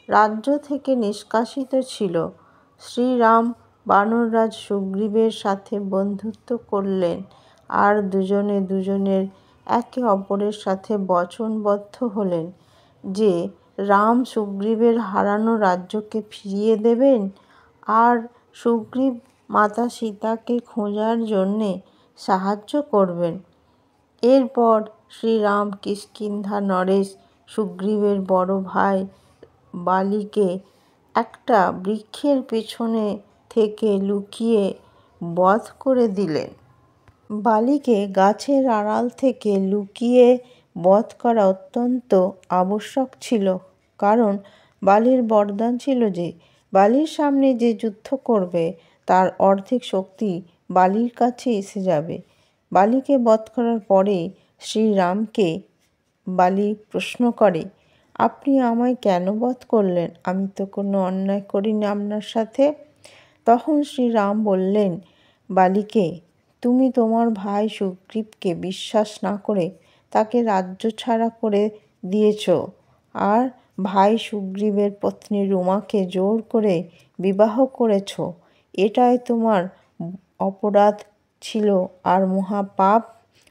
রাজ্য থেকে নিষ্কাশিত ছিল। শ্রীরাম বানররাজ সুগ্রীবের সাথে বন্ধুত্ব করলেন আর দুজনের একে অপরের সাথে বচনবদ্ধ হলেন যে রাম সুগ্রীবের হারানো রাজ্যকে ফিরিয়ে দেবেন আর সুগ্রীব মাতা সীতাকে খোঁজার জন্যে সাহায্য করবেন। এরপর শ্রীরাম কিষ্কিন্ধা নরেশ সুগ্রীবের বড় ভাই বালিকে একটা বৃক্ষের পেছনে থেকে লুকিয়ে বধ করে দিলেন। বালিকে গাছের আড়াল থেকে লুকিয়ে বধ করা অত্যন্ত আবশ্যক ছিল, কারণ বালির বরদান ছিল যে বালির সামনে যে যুদ্ধ করবে তার অর্ধেক শক্তি বালির কাছে এসে যাবে। বালিকে বধ করার পরে শ্রীরামকে বালি প্রশ্ন করে, আপনি আমায় কেন বধ করলেন? আমি তো কোনো অন্যায় করিনি আপনার সাথে। তখন শ্রীরাম বললেন বালিকে, তুমি তোমার ভাই সুগ্রীবকে বিশ্বাস না করে তাকে রাজ্য ছাড়া করে দিয়েছ আর ভাই সুগ্রীবের পত্নী রুমাকে জোর করে বিবাহ করেছ। এটাই তোমার অপরাধ ছিল আর মহাপাপ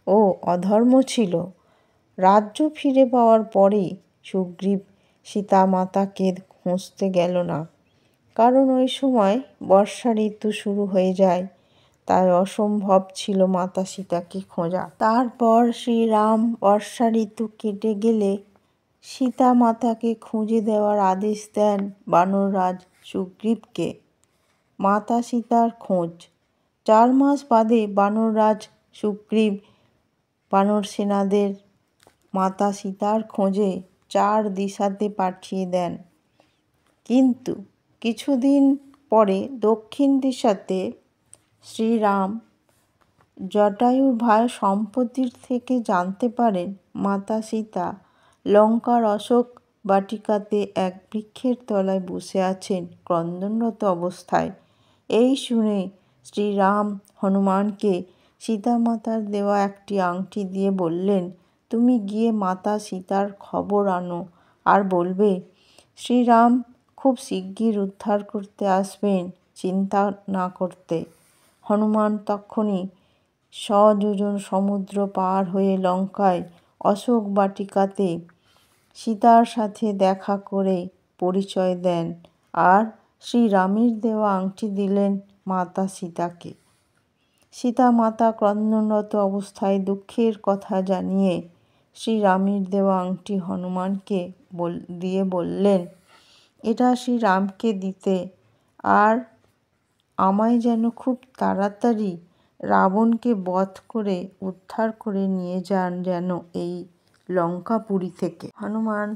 ও অধর্ম ছিল। রাজ্য ফিরে পাওয়ার পরেই সুগ্রীব সীতা মাতাকে খুঁজতে গেল না, কারণ ওই সময় বর্ষা ঋতু শুরু হয়ে যায়, তাই অসম্ভব ছিল মাতা সীতাকে খোঁজা। তারপর শ্রীরাম বর্ষা ঋতু কেটে গেলে সীতা মাতাকে খুঁজে দেওয়ার আদেশ দেন বানররাজ সুগ্রীবকে। মাতা সীতার খোঁজ। 4 মাস বাদে বানররাজ সুগ্রীব বানর সেনাদের মাতা সীতার খোঁজে 4 দিশাতে পাঠিয়ে দেন। কিন্তু কিছুদিন পরে দক্ষিণ দিশাতে শ্রীরাম জটায়ুর ভাই সম্পত্তির থেকে জানতে পারেন মাতা সীতা লঙ্কার অশোক বাটিকাতে এক বৃক্ষের তলায় বসে আছেন ক্রন্দনরত অবস্থায়। এই শুনে শ্রীরাম হনুমানকে সীতামাতার দেওয়া একটি আংটি দিয়ে বললেন, তুমি গিয়ে মাতা সীতার খবর আনো আর বলবে শ্রীরাম খুব শিগগির উদ্ধার করতে আসবেন, চিন্তা না করতে। হনুমান তক্ষুনি সযোজন সমুদ্র পার হয়ে লঙ্কায় অশোক বাটিকাতে সীতার সাথে দেখা করে পরিচয় দেন আর শ্রীরামের দেওয়া আংটি দিলেন মাতা সীতাকে। সীতা মাতা ক্রন্দনরত অবস্থায় দুঃখের কথা জানিয়ে শ্রীরামের দেওয়া আংটি হনুমানকে দিয়ে বললেন, এটা শ্রীরামকে দিতে আর আমায় যেন খুব তাড়াতাড়ি রাবণকে বধ করে উদ্ধার করে নিয়ে যান যেন এই লঙ্কাপুরী থেকে। হনুমান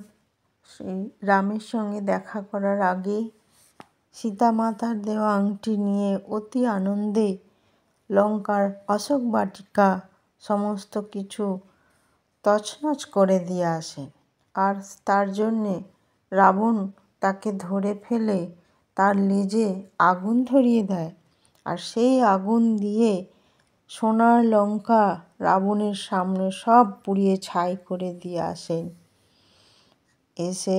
সেই রামের সঙ্গে দেখা করার আগে সীতামাতার দেওয়া আংটি নিয়ে অতি আনন্দে লঙ্কার অশোক বাটিকা সমস্ত কিছু তছনছ করে দিয়ে আসেন আর তার জন্যে রাবণ তাকে ধরে ফেলে তার লেজে আগুন ধরিয়ে দেয় আর সেই আগুন দিয়ে সোনার লঙ্কা রাবণের সামনে সব পুড়িয়ে ছাই করে দিয়ে আসেন। এসে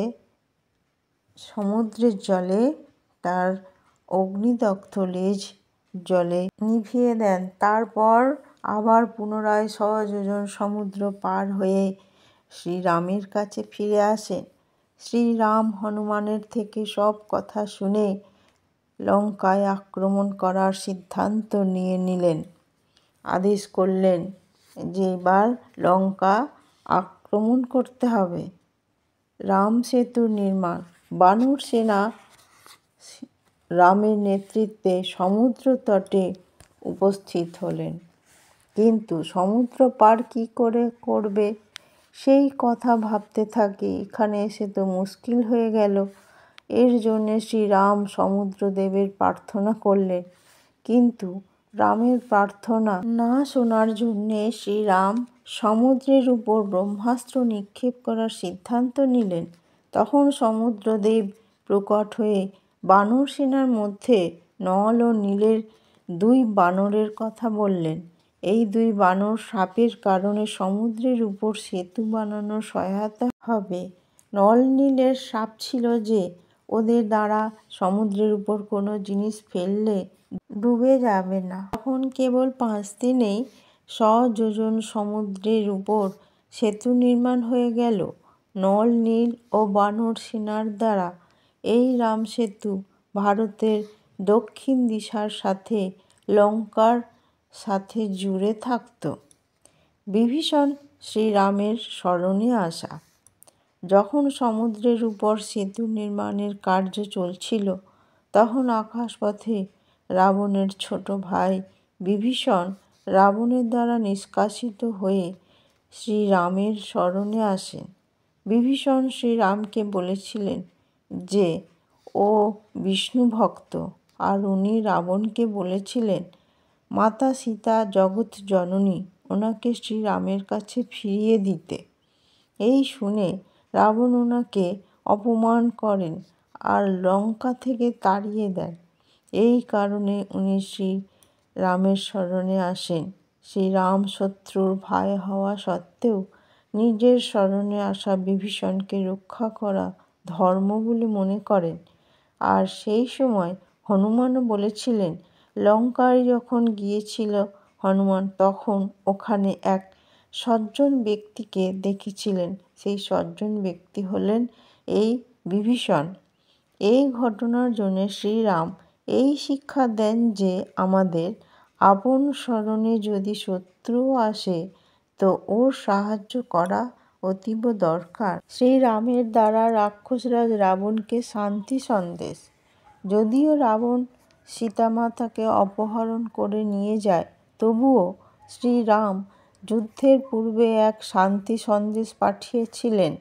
সমুদ্রের জলে তার অগ্নিদগ্ধ লেজ জলে নিভিয়ে দেন। তারপর আবার পুনরায় সযোজন সমুদ্র পার হয়ে শ্রীরামের কাছে ফিরে আসেন। শ্রীরাম হনুমানের থেকে সব কথা শুনে লঙ্কায় আক্রমণ করার সিদ্ধান্ত নিয়ে নিলেন। আদেশ করলেন যে এবার লঙ্কা আক্রমণ করতে হবে। রাম সেতুর নির্মাণ। বানর সেনা রামের নেতৃত্বে সমুদ্র তটে উপস্থিত হলেন, কিন্তু সমুদ্র পার কী করে করবে সেই কথা ভাবতে থাকে। এখানে এসে তো মুশকিল হয়ে গেল। এর জন্যে শ্রীরাম সমুদ্রদেবের প্রার্থনা করলেন, কিন্তু রামের প্রার্থনা না শোনার জন্যে শ্রীরাম সমুদ্রের উপর ব্রহ্মাস্ত্র নিক্ষেপ করার সিদ্ধান্ত নিলেন। তখন সমুদ্রদেব প্রকট হয়ে বানর সেনার মধ্যে নল ও নীলের 2 বানরের কথা বললেন। এই 2 বানর শাপের কারণে সমুদ্রের উপর সেতু বানানোর সহায়তা হবে। নল নীলের শাপ ছিল যে ওদের দ্বারা সমুদ্রের উপর কোনো জিনিস ফেললে ডুবে যাবে না। তখন কেবল 5 দিনেই 100 যোজন সমুদ্রের উপর সেতু নির্মাণ হয়ে গেল। নল, নীল ও বানর সেনার দ্বারা এই রাম সেতু ভারতের দক্ষিণ দিশার সাথে লঙ্কার সাথে জুড়ে থাকত। বিভীষণ শ্রীরামের শরণে আসা। যখন সমুদ্রের উপর সেতু নির্মাণের কার্য চলছিল, তখন আকাশপথে রাবণের ছোট ভাই বিভীষণ রাবণের দ্বারা নিষ্কাশিত হয়ে শ্রীরামের শরণে আসেন। বিভীষণ শ্রীরামকে বলেছিলেন যে ও বিষ্ণু ভক্ত, আর উনি রাবণকে বলেছিলেন মাতা সীতা জগৎ জননী ওনাকে শ্রীরামের কাছে ফিরিয়ে দিতে। এই শুনে রাবণ ওনাকে অপমান করেন আর লঙ্কা থেকে তাড়িয়ে দেন। এই কারণে উনি শ্রীরামের শরণে আসেন। শ্রীরাম শত্রুর ভাই হওয়া সত্ত্বেও নিজের শরণে আসা বিভীষণকে রক্ষা করা ধর্ম বলে মনে করেন। আর সেই সময় হনুমানও বলেছিলেন, লঙ্কায় যখন গিয়েছিল হনুমান, তখন ওখানে এক সজ্জন ব্যক্তিকে দেখেছিলেন। সেই সজ্জন ব্যক্তি হলেন এই বিভীষণ। এই ঘটনার জন্য শ্রীরাম এই শিক্ষা দেন যে আমাদের আপন শরণে যদি শত্রুও আসে তো ওর সাহায্য করা অতীব দরকার। শ্রীরামের দ্বারা রাক্ষসরাজ রাবণকে শান্তি সন্দেশ। যদিও রাবণ সীতামাতাকে অপহরণ করে নিয়ে যায়, তবুও শ্রীরাম যুদ্ধের পূর্বে এক শান্তি সন্দেশ পাঠিয়েছিলেন।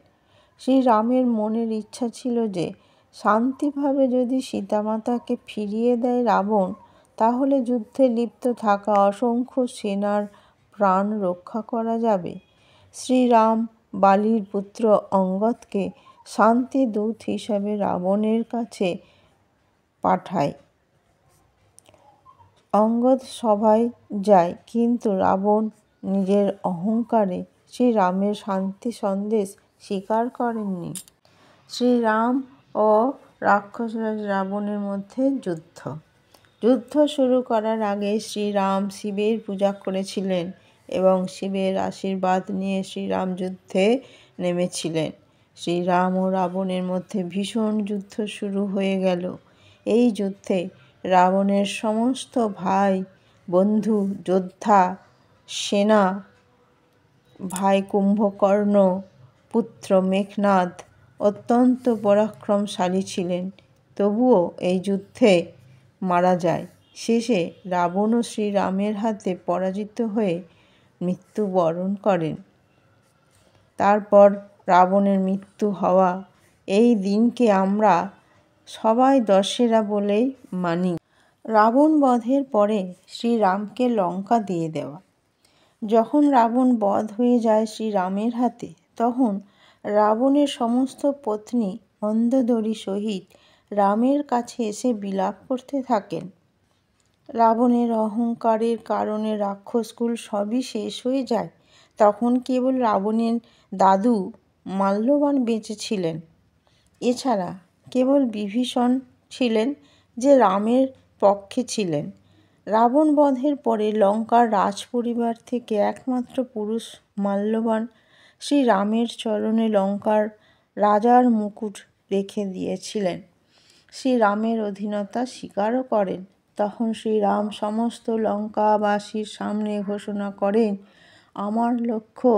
শ্রীরামের মনের ইচ্ছা ছিল যে শান্তিভাবে যদি সীতামাতাকে ফিরিয়ে দেয় রাবণ, তাহলে যুদ্ধে লিপ্ত থাকা অসংখ্য সেনার প্রাণ রক্ষা করা যাবে। শ্রীরাম বালির পুত্র অঙ্গদকে শান্তি দূত হিসাবে রাবণের কাছে পাঠায়। অঙ্গদ সভায় যায়, কিন্তু রাবণ নিজের অহংকারে শ্রীরামের শান্তি সন্দেশ স্বীকার করেননি। শ্রীরাম ও রাক্ষসরাজ রাবণের মধ্যে যুদ্ধ শুরু করার আগে শ্রীরাম শিবের পূজা করেছিলেন এবং শিবের আশীর্বাদ নিয়ে শ্রীরাম যুদ্ধে নেমেছিলেন। শ্রীরাম ও রাবণের মধ্যে ভীষণ যুদ্ধ শুরু হয়ে গেল। এই যুদ্ধে রাবণের সমস্ত ভাই, বন্ধু, যোদ্ধা, সেনা, ভাই কুম্ভকর্ণ, পুত্র মেঘনাদ অত্যন্ত পরাক্রমশালী ছিলেন। তবুও এই যুদ্ধে মারা যায়। শেষে রাবণও শ্রীরামের হাতে পরাজিত হয়ে মৃত্যুবরণ করেন। তারপর রাবণের মৃত্যু হওয়া এই দিনকে আমরা সবাই দশেরা বলেই মানি। রাবণ বধের পরে শ্রীরামকে লঙ্কা দিয়ে দেওয়া। যখন রাবণ বধ হয়ে যায় শ্রীরামের হাতে, তখন রাবণের সমস্ত পত্নী মন্দোদরী সহিত রামের কাছে এসে বিলাপ করতে থাকেন। রাবণের অহংকারের কারণে রাক্ষসকুল সবই শেষ হয়ে যায়। তখন কেবল রাবণের দাদু মাল্যবান বেঁচে ছিলেন। এছাড়া কেবল বিভীষণ ছিলেন যে রামের পক্ষে ছিলেন। রাবণ বধের পরে লঙ্কার রাজপরিবার থেকে একমাত্র পুরুষ মাল্যবান শ্রীরামের চরণে লঙ্কার রাজার মুকুট রেখে দিয়েছিলেন। শ্রীরামের অধীনতা স্বীকারও করেন। তখন শ্রীরাম সমস্ত লঙ্কাবাসীর সামনে ঘোষণা করেন, আমার লক্ষ্য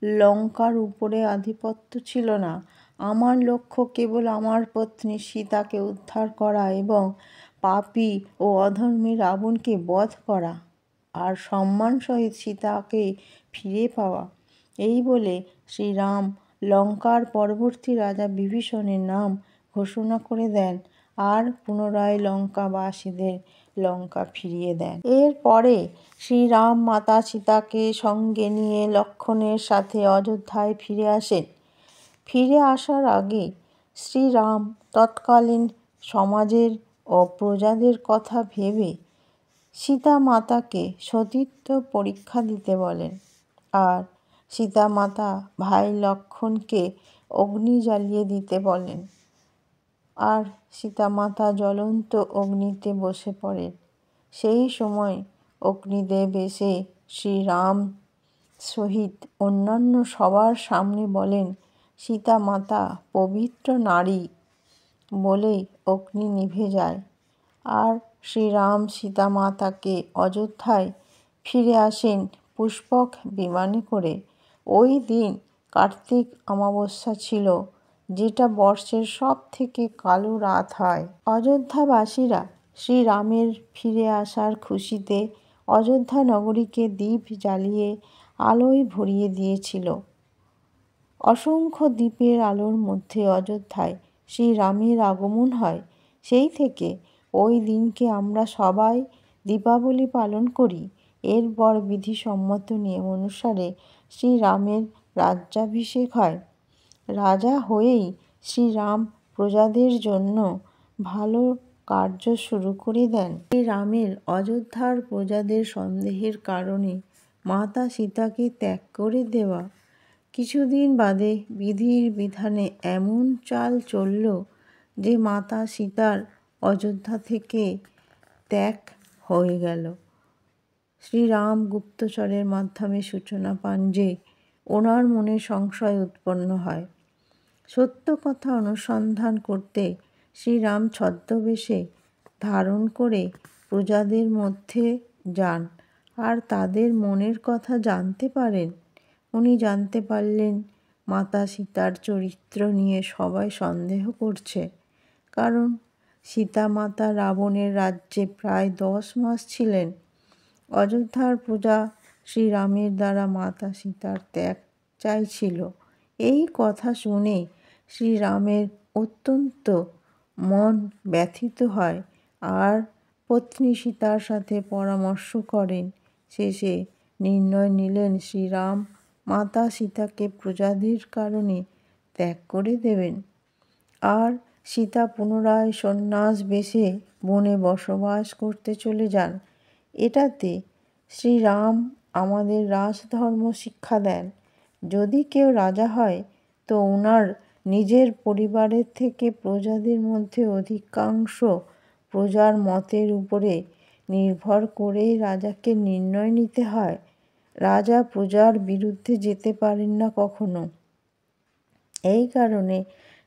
লঙ্কার উপরে আধিপত্য ছিল না। আমার লক্ষ্য কেবল আমার পত্নী সীতাকে উদ্ধার করা এবং পাপী ও অধর্মী রাবণকে বধ করা আর সম্মান সহিত সীতাকে ফিরে পাওয়া। এই বলে শ্রীরাম লঙ্কার পরবর্তী রাজা বিভীষণের নাম ঘোষণা করে দেন আর পুনরায় লঙ্কাবাসীদের লঙ্কা ফিরিয়ে দেন। এরপরে শ্রীরাম মাতা সীতাকে সঙ্গে নিয়ে লক্ষ্মণের সাথে অযোধ্যায় ফিরে আসেন। ফিরে আসার আগে শ্রীরাম তৎকালীন সমাজের ও প্রজাদের কথা ভেবে সীতা মাতাকে সতীত্ব পরীক্ষা দিতে বলেন আর সীতা মাতা ভাই লক্ষ্মণকে অগ্নি জ্বালিয়ে দিতে বলেন। আর সীতামাতা জ্বলন্ত অগ্নিতে বসে পড়েন। সেই সময় অগ্নিদেব এসে শ্রীরাম সহিত অন্যান্য সবার সামনে বলেন, সীতামাতা পবিত্র নারী, বলেই অগ্নি নিভে যায়। আর শ্রীরাম সীতামাতাকে অযোধ্যায় ফিরে আসেন পুষ্পক বিমানে করে। ওই দিন কার্তিক অমাবস্যা ছিল, যেটা বর্ষের সব থেকে কালো রাত হয়। অযোধ্যাবাসীরা শ্রীরামের ফিরে আসার খুশিতে অযোধ্যা নগরীকে দীপ জ্বালিয়ে আলোয় ভরিয়ে দিয়েছিল। অসংখ্য দ্বীপের আলোর মধ্যে অযোধ্যায় শ্রীরামের আগমন হয়। সেই থেকে ওই দিনকে আমরা সবাই দীপাবলি পালন করি। এরপর বিধিসম্মত নিয়ম অনুসারে শ্রীরামের রাজ্যাভিষেক হয়। রাজা হয়েই শ্রীরাম প্রজাদের জন্য ভালো কার্য শুরু করে দেন। শ্রীরামের অযোধ্যার প্রজাদের সন্দেহের কারণে মাতা সীতাকে ত্যাগ করে দেওয়া। কিছুদিন বাদে বিধির বিধানে এমন চাল চলল যে মাতা সীতার অযোধ্যা থেকে ত্যাগ হয়ে গেল। শ্রীরাম গুপ্তচরের মাধ্যমে সূচনা পান যে ওনার মনে সংশয় উৎপন্ন হয়। সত্য কথা অনুসন্ধান করতে শ্রীরাম ছদ্মবেশে ধারণ করে প্রজাদের মধ্যে যান আর তাদের মনের কথা জানতে পারেন। উনি জানতে পারলেন মাতা সীতার চরিত্র নিয়ে সবাই সন্দেহ করছে, কারণ সীতা মাতা রাবণের রাজ্যে প্রায় 10 মাস ছিলেন। অযোধ্যার প্রজা শ্রীরামের দ্বারা মাতা সীতার ত্যাগ চাইছিল। এই কথা শুনে শ্রীরামের অত্যন্ত মন ব্যথিত হয় আর পত্নী সীতার সাথে পরামর্শ করেন। শেষে নির্ণয় নিলেন শ্রীরাম মাতা সীতাকে প্রজাদের কারণে ত্যাগ করে দেবেন। আর সীতা পুনরায় সন্ন্যাস বেশে বনে বসবাস করতে চলে যান। এটাতে শ্রীরাম আমাদের রাজধর্ম শিক্ষা দেন। যদি কেউ রাজা হয় তো ওনার নিজের পরিবারের থেকে প্রজাদের মধ্যে অধিকাংশ প্রজার মতের উপরে নির্ভর করেই রাজাকে নির্ণয় নিতে হয়। রাজা প্রজার বিরুদ্ধে যেতে পারেন না কখনো। এই কারণে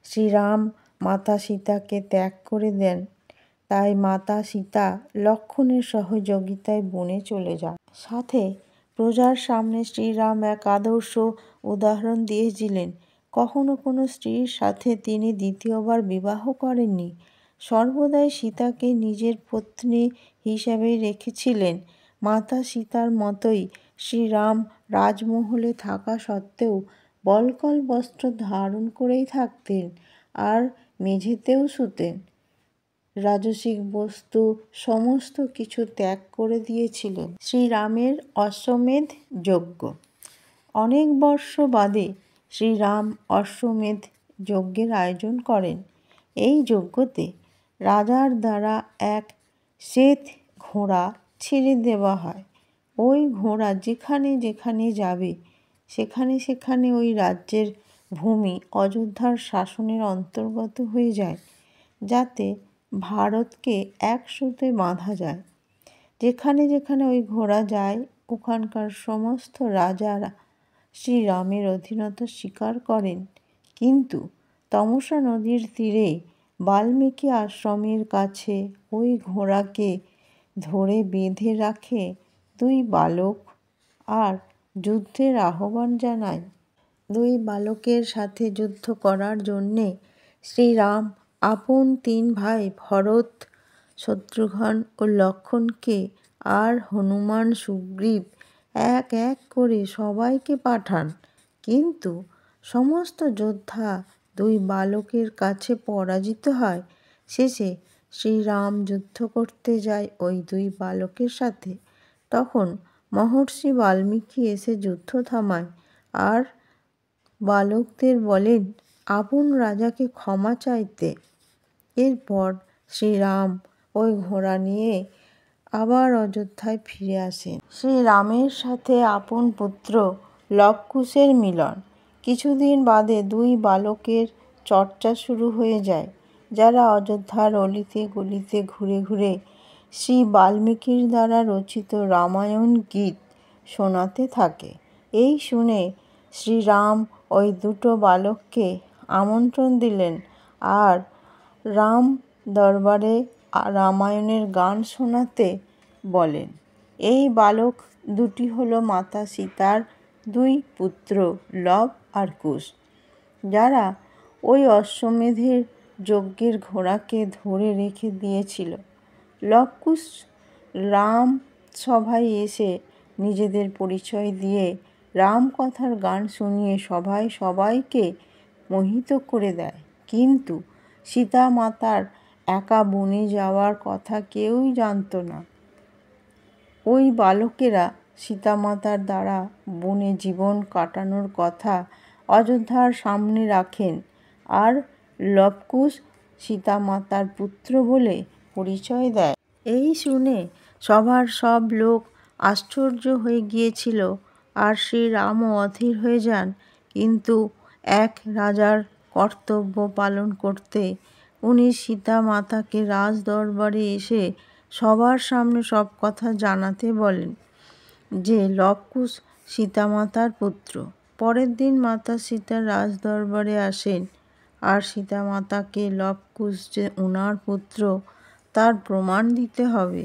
শ্রীরাম মাতা সীতাকে ত্যাগ করে দেন। তাই মাতা সীতা লক্ষ্মণের সহযোগিতায় বনে চলে যান। সাথে প্রজার সামনে শ্রীরাম এক আদর্শ উদাহরণ দিয়েছিলেন। কখনো কোনো স্ত্রীর সাথে তিনি দ্বিতীয়বার বিবাহ করেননি। সর্বদাই সীতাকে নিজের পত্নী হিসাবেই রেখেছিলেন। মাতা সীতার মতোই শ্রীরাম রাজমহলে থাকা সত্ত্বেও বলকল বস্ত্র ধারণ করেই থাকতেন আর মেঝেতেও শুতেন। রাজসিক বস্তু সমস্ত কিছু ত্যাগ করে দিয়েছিলেন। শ্রীরামের অশ্বমেধ যজ্ঞ। অনেক বর্ষ বাদে শ্রীরাম অশ্বমেধ যজ্ঞের আয়োজন করেন। এই যজ্ঞতে রাজার দ্বারা এক শ্বেত ঘোড়া ছেড়ে দেওয়া হয়। ওই ঘোড়া যেখানে যেখানে যাবে সেখানে সেখানে ওই রাজ্যের ভূমি অযোধ্যার শাসনের অন্তর্গত হয়ে যায়, যাতে ভারতকে এক সুতে বাঁধা যায়। যেখানে যেখানে ওই ঘোড়া যায় ওখানকার সমস্ত রাজারা শ্রীরামের অধীনতা স্বীকার করেন। কিন্তু তমসা নদীর তীরে বাল্মীকি আশ্রমের কাছে ওই ঘোড়াকে ধরে বেঁধে রাখে 2 বালক আর যুদ্ধের আহ্বান জানায়। 2 বালকের সাথে যুদ্ধ করার জন্যে শ্রীরাম আপন 3 ভাই ভরত, শত্রুঘ্ন ও লক্ষ্মণকে আর হনুমান, সুগ্রীব এক এক করে সবাইকে পাঠান। কিন্তু সমস্ত যোদ্ধা 2 বালকের কাছে পরাজিত হয়। শেষে শ্রীরাম যুদ্ধ করতে যায় ওই 2 বালকের সাথে। তখন মহর্ষি বাল্মীকি এসে যুদ্ধ থামায় আর বালকদের বলেন আপন রাজাকে ক্ষমা চাইতে। এরপর শ্রীরাম ওই ঘোড়া নিয়ে আবার অযোধ্যায় ফিরে আসেন। শ্রীরামের সাথে আপন পুত্র লবকুশের মিলন। কিছুদিন বাদে 2 বালকের চর্চা শুরু হয়ে যায়। যারা অযোধ্যার অলিতে গলিতে ঘুরে ঘুরে শ্রী বাল্মীকির দ্বারা রচিত রামায়ণ গীত শোনাতে থাকে। এই শুনে শ্রীরাম ওই দুটো বালককে আমন্ত্রণ দিলেন আর রাম দরবারে রামায়ণের গান শোনাতে বলেন। এই বালক দুটি হলো মাতা সীতার দুই পুত্র লব আর কুশ, যারা ওই অশ্বমেধের যজ্ঞের ঘোড়াকে ধরে রেখে দিয়েছিল। লব কুশ রাম সভায় এসে নিজেদের পরিচয় দিয়ে রাম কথার গান শুনিয়ে সভায় সবাইকে মোহিত করে দেয়। কিন্তু সীতা মাতার একা বনে যাওয়ার কথা কেউই জানত না। ওই বালকেরা সীতামাতার দ্বারা বনে জীবন কাটানোর কথা অযোধ্যার সামনে রাখেন আর লবকুশ সীতামাতার পুত্র বলে পরিচয় দেয়। এই শুনে সভার সব লোক আশ্চর্য হয়ে গিয়েছিল আর শ্রীরামও অধীর হয়ে যান। কিন্তু এক রাজার কর্তব্য পালন করতে উনি সীতামাতাকে রাজ দরবারে এসে সবার সামনে সব কথা জানাতে বলেন যে লবকুশ সীতামাতার পুত্র। পরের দিন মাতা সীতা রাজ দরবারে আসেন আর সীতামাতাকে লবকুশ যে ওনার পুত্র তার প্রমাণ দিতে হবে।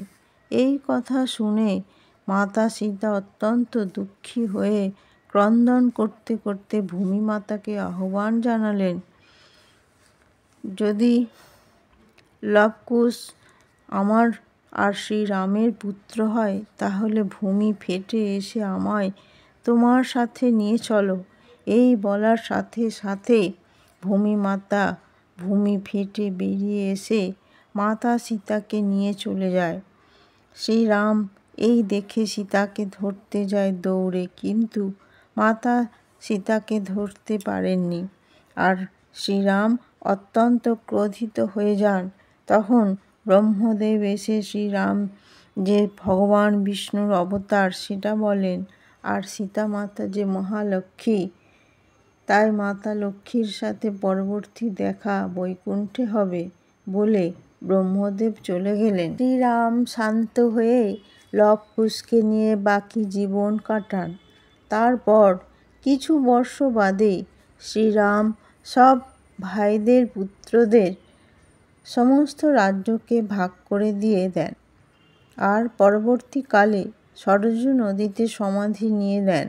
এই কথা শুনে মাতা সীতা অত্যন্ত দুঃখী হয়ে ক্রন্দন করতে করতে ভূমি মাতাকে আহ্বান জানালেন, যদি লবকুশ আমার আর শ্রীরামের পুত্র হয় তাহলে ভূমি ফেটে এসে আমায় তোমার সাথে নিয়ে চলো। এই বলার সাথে সাথে ভূমি মাতা ভূমি ফেটে বেরিয়ে এসে মাতা সীতাকে নিয়ে চলে যায়। শ্রীরাম এই দেখে সীতাকে ধরতে যায় দৌড়ে, কিন্তু মাতা সীতাকে ধরতে পারেননি আর শ্রীরাম অত্যন্ত ক্রোধিত হয়ে যান। তখন ব্রহ্মদেব এসে শ্রীরাম যে ভগবান বিষ্ণুর অবতার সেটা বলেন আর সীতা মাতা যে মহালক্ষ্মী, তাই মাতা লক্ষ্মীর সাথে পরবর্তী দেখা বৈকুণ্ঠে হবে বলে ব্রহ্মদেব চলে গেলেন। শ্রীরাম শান্ত হয়ে লবকুশকে নিয়ে বাকি জীবন কাটান। তারপর কিছু বর্ষ বাদে শ্রীরাম সব ভাইদের পুত্রদের সমস্ত রাজ্যকে ভাগ করে দিয়ে দেন আর পরবর্তীকালে সরযূ নদীতে সমাধি নিয়ে দেন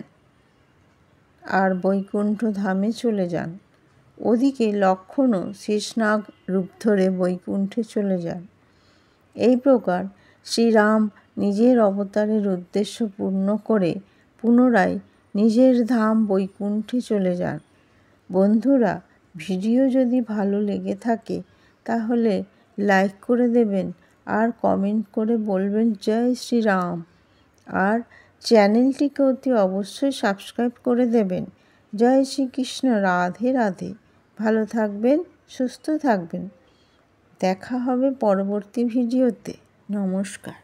আর বৈকুণ্ঠ ধামে চলে যান। ওদিকে লক্ষ্মণও শেষনাগ রূপ ধরে বৈকুণ্ঠে চলে যান। এই প্রকার শ্রীরাম নিজের অবতারের উদ্দেশ্য পূর্ণ করে পুনরায় নিজের ধাম বৈকুণ্ঠে চলে যান। বন্ধুরা, ভিডিও যদি ভালো লেগে থাকে তাহলে লাইক করে দেবেন আর কমেন্ট করে বলবেন জয় শ্রীরাম। আর চ্যানেলটিকে অতি অবশ্যই সাবস্ক্রাইব করে দেবেন। জয় শ্রীকৃষ্ণ, রাধে রাধে। ভালো থাকবেন, সুস্থ থাকবেন। দেখা হবে পরবর্তী ভিডিওতে। নমস্কার।